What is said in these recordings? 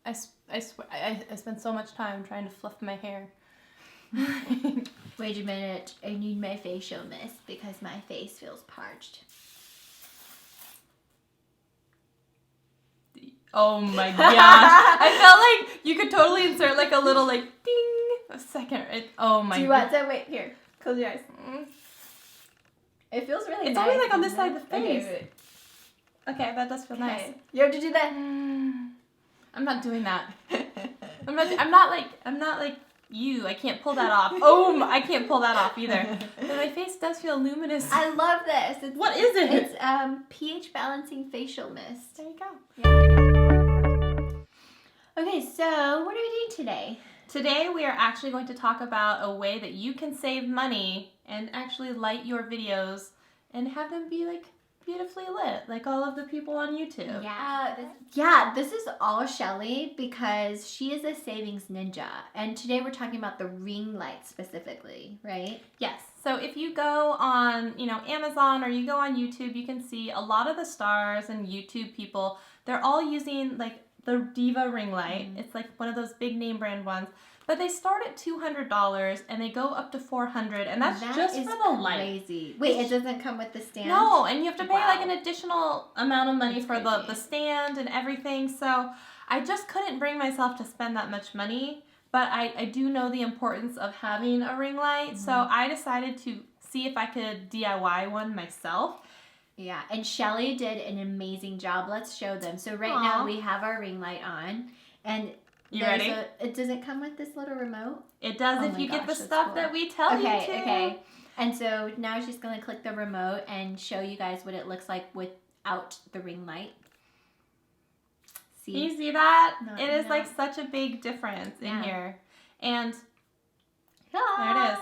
I swear, I spend so much time trying to fluff my hair. Wait a minute, I need my facial mist because my face feels parched. Oh my gosh. I felt like you could totally insert like a little like ding a second. Oh my god. Do you want to wait here? Close your eyes. It feels really It's nice. only like on this side of the face. Okay, Okay, that does feel nice. You have to do that. I'm not doing that. I'm not like you. I can't pull that off. Oh, I can't pull that off either. But my face does feel luminous. I love this. What is it? It's pH balancing facial mist. There you go. Yeah. Okay, so what are we doing today? Today we are actually going to talk about a way that you can save money and actually light your videos and have them be like beautifully lit, like all of the people on YouTube. Yeah, this is all Shelly because she is a savings ninja. And today we're talking about the ring light specifically, right? Yes. So if you go on, Amazon or you go on YouTube, you can see a lot of the stars and YouTube people, they're all using like the Diva Ring Light. It's like one of those big name brand ones. But they start at $200 and they go up to $400, and that's just for the light. Crazy. Wait, it doesn't come with the stand? No, and you have to pay like an additional amount of money for the stand and everything. So I just couldn't bring myself to spend that much money. But I do know the importance of having a ring light. So I decided to see if I could DIY one myself. Yeah, and Shelly did an amazing job. Let's show them. So right now we have our ring light on, and you ready? Does it come with this little remote? It does if you get the stuff that we tell you to. Okay. And so now she's going to click the remote and show you guys what it looks like without the ring light. See? Can you see that? It is like such a big difference in here. And there it is.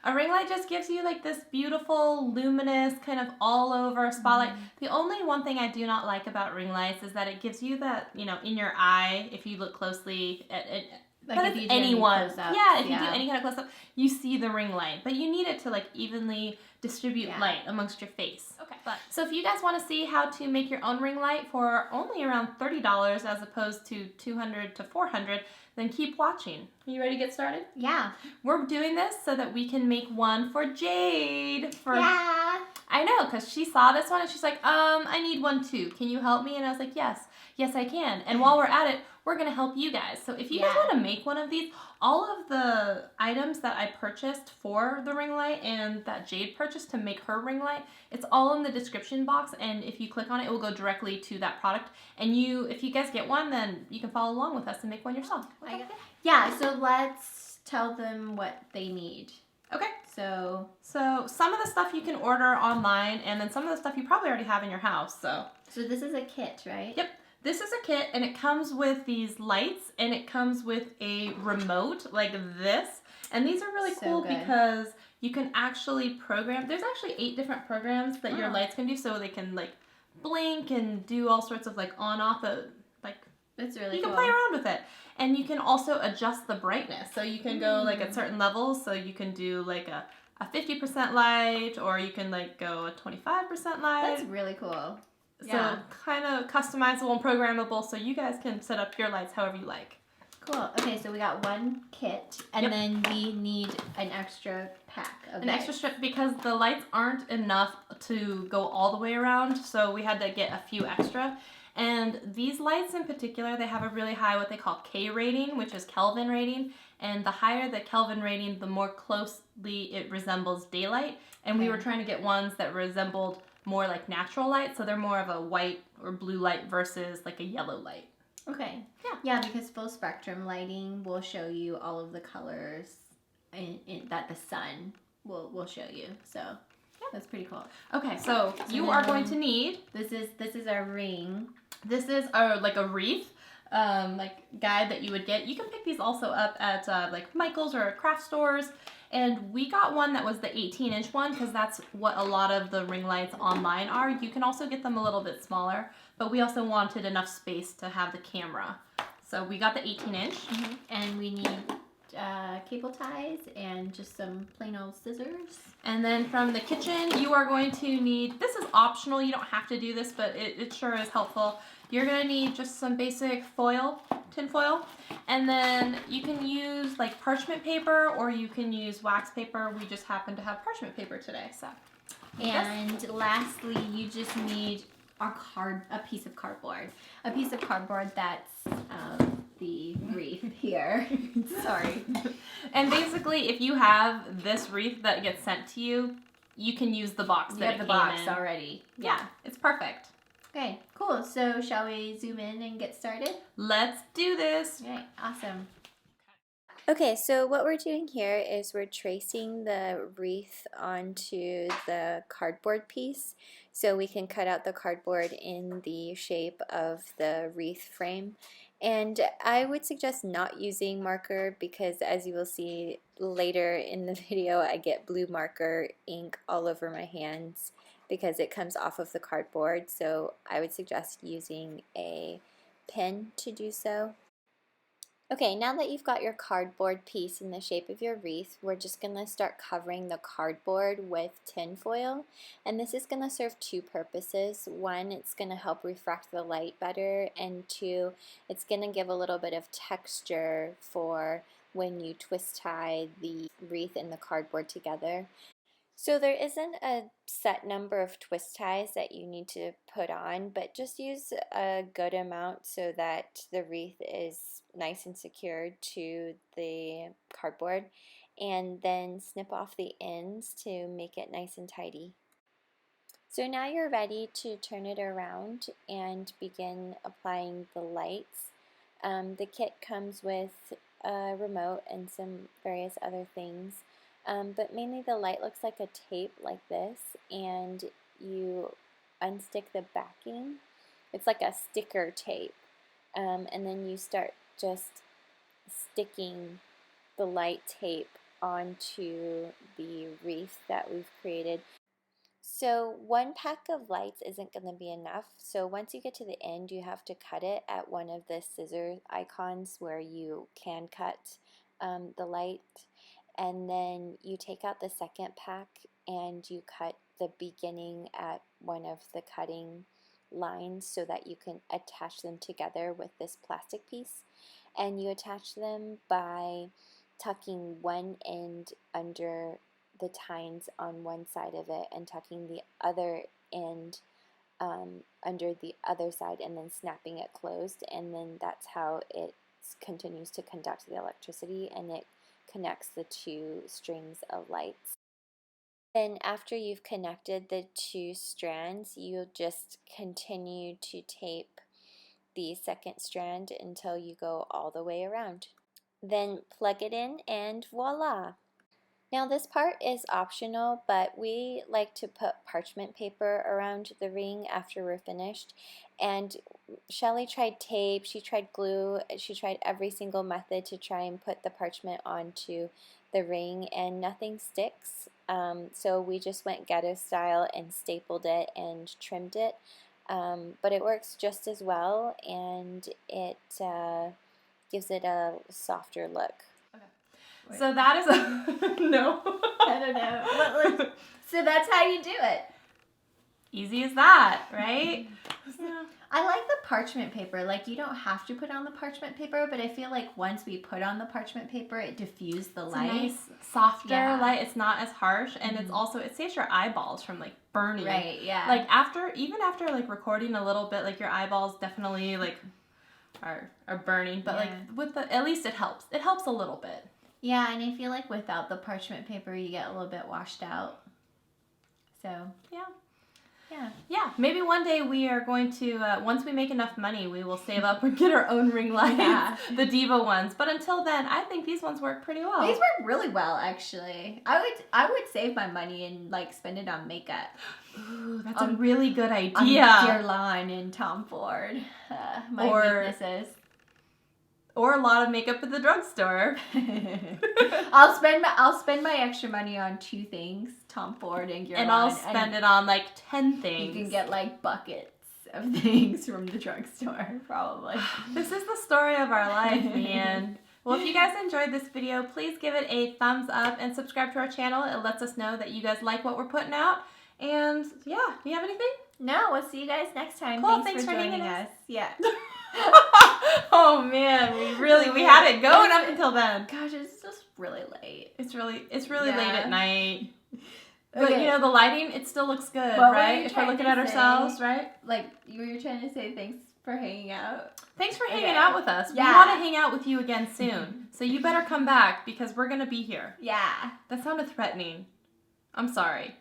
A ring light just gives you like this beautiful, luminous, kind of all over spotlight. The only one thing I do not like about ring lights is that it gives you that, in your eye, if you look closely at it. Like but if you do anyone, if you do any kind of close up, you see the ring light. But you need it to like evenly distribute light amongst your face. Okay. So if you guys want to see how to make your own ring light for only around $30 as opposed to $200 to $400, then keep watching. Are you ready to get started? Yeah. We're doing this so that we can make one for Jade. I know, because she saw this one and she's like, I need one too. Can you help me? And I was like, yes, I can. And while we're at it, we're going to help you guys. So if you guys want to make one of these, all of the items that I purchased for the ring light and that Jade purchased to make her ring light, it's all in the description box. And if you click on it, it will go directly to that product. And if you guys get one, then you can follow along with us and make one yourself. Okay. Yeah, so let's tell them what they need. Okay. So some of the stuff you can order online, and then some of the stuff you probably already have in your house. So this is a kit, right? Yep. This is a kit, and it comes with these lights, and it comes with a remote like this. And these are really cool because you can actually program. There's actually 8 different programs that your lights can do, so they can like blink and do all sorts of like on-off. That's really cool. You can play around with it. And you can also adjust the brightness. So you can go like at certain levels. So you can do like a 50% light, or you can like go a 25% light. That's really cool. So kind of customizable and programmable, so you guys can set up your lights however you like. Cool. Okay, so we got one kit, and then we need an extra pack of extra strip because the lights aren't enough to go all the way around, so we had to get a few extra. And these lights in particular, they have a really high what they call K rating, which is Kelvin rating. And the higher the Kelvin rating, the more closely it resembles daylight. And we were trying to get ones that resembled more like natural light, so they're more of a white or blue light versus like a yellow light. Okay. Yeah, because full spectrum lighting will show you all of the colors that the sun will show you. So that's pretty cool. Okay, so you are going to need this is our ring. This is a wreath guide that you would get. You can pick these also up at like Michael's or craft stores. And we got one that was the 18-inch one because that's what a lot of the ring lights online are. You can also get them a little bit smaller, but we also wanted enough space to have the camera. So we got the 18-inch. And we need cable ties and just some plain old scissors. And then from the kitchen, you are going to need, this is optional, you don't have to do this, but it sure is helpful. You're going to need just some basic foil, tin foil, and then you can use like parchment paper or you can use wax paper. We just happen to have parchment paper today, so. And lastly, you just need a piece of cardboard. A piece of cardboard that's the wreath here. Sorry. And basically, if you have this wreath that gets sent to you, you can use the box that it came in. You have the box already. Yeah, it's perfect. Okay, cool. So shall we zoom in and get started? Let's do this. Okay, awesome. Okay, so what we're doing here is we're tracing the wreath onto the cardboard piece so we can cut out the cardboard in the shape of the wreath frame. And I would suggest not using marker because, as you will see later in the video, I get blue marker ink all over my hands because it comes off of the cardboard. So I would suggest using a pen to do so. Okay, now that you've got your cardboard piece in the shape of your wreath, we're just going to start covering the cardboard with tin foil. And this is going to serve two purposes. One, it's going to help refract the light better, and two, it's going to give a little bit of texture for when you twist tie the wreath and the cardboard together. So there isn't a set number of twist ties that you need to put on, but just use a good amount so that the wreath is nice and secured to the cardboard, and then snip off the ends to make it nice and tidy. So now you're ready to turn it around and begin applying the lights. The kit comes with a remote and some various other things. But mainly the light looks like a tape like this, and you unstick the backing. It's like a sticker tape, and then you start just sticking the light tape onto the wreath that we've created. So one pack of lights isn't going to be enough, so once you get to the end you have to cut it at one of the scissor icons where you can cut the light. And then you take out the second pack and you cut the beginning at one of the cutting lines so that you can attach them together with this plastic piece. And you attach them by tucking one end under the tines on one side of it and tucking the other end under the other side and then snapping it closed. And then that's how it continues to conduct the electricity, and it connects the two strings of lights. Then after you've connected the two strands, you'll just continue to tape the second strand until you go all the way around. Then plug it in and voila! Now this part is optional, but we like to put parchment paper around the ring after we're finished. And Shelly tried tape, she tried glue, she tried every single method to try and put the parchment onto the ring, and nothing sticks. So we just went ghetto style and stapled it and trimmed it. But it works just as well, and it gives it a softer look. Wait. So that is a no. I don't know. So that's how you do it. Easy as that, right? Yeah. I like the parchment paper. Like, you don't have to put on the parchment paper, but I feel like once we put on the parchment paper, it diffused the light. It's a nice, softer light. It's not as harsh, and it's also, it saves your eyeballs from like burning. Right, yeah. Like even after like recording a little bit, like your eyeballs definitely like are burning, but like with the, at least it helps. It helps a little bit. Yeah, and I feel like without the parchment paper, you get a little bit washed out. So, yeah. Maybe one day we are going to, once we make enough money, we will save up and get our own ring lights, the Diva ones. But until then, I think these ones work pretty well. These work really well, actually. I would save my money and like spend it on makeup. Ooh, that's a really good idea. On Dearline and Tom Ford. My weaknesses. Or a lot of makeup at the drugstore. I'll spend my extra money on 2 things, Tom Ford and Guerlain. And I'll spend it on like 10 things. You can get like buckets of things from the drugstore, probably. This is the story of our life, man. Well, if you guys enjoyed this video, please give it a thumbs up and subscribe to our channel. It lets us know that you guys like what we're putting out. And yeah, do you have anything? No, we'll see you guys next time. Cool, Thanks for joining us. Yeah. Oh man, we had it going up until then. Gosh, it's just really late. It's really late at night. Okay. But you know, the lighting, it still looks good, What were right? you If we're trying looking to at ourselves, say? right? Like, you were trying to say thanks for hanging out. Thanks for hanging Okay. out with us. Yeah. We want to hang out with you again soon. So you better come back because we're going to be here. Yeah. That sounded threatening. I'm sorry.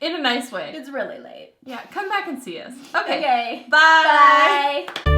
In a nice way. It's really late. Yeah, come back and see us. Okay. Okay. Bye. Bye.